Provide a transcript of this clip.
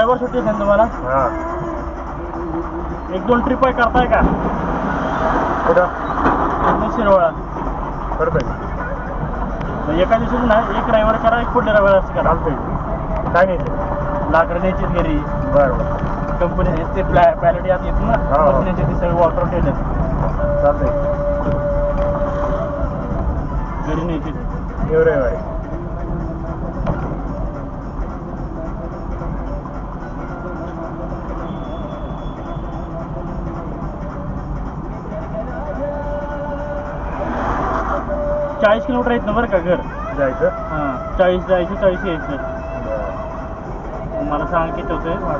रविवार सुट्टी असेल तुम्हाला? हां. 1-2 ट्रिप करताय का? कुठं? शिरवळा. परफेक्ट. एका दिवशी ना एक रविवार करा, एक पुढल्या रविवार असं करा. चालतंय. काय नाही लाकडं न्यायची घरी. बरं. कंपनी ते पॅलेट यात येत ना, न्यायचे ते सगळे वॉटर ठेवलेत. चालतंय. घरी न्यायची. येऊ रविवारी. चाळीस किलोमीटर आहेत ना बरं का घर. जायचं. हां, 40 जायचं, 40 यायचं. मला सांग किती होतं.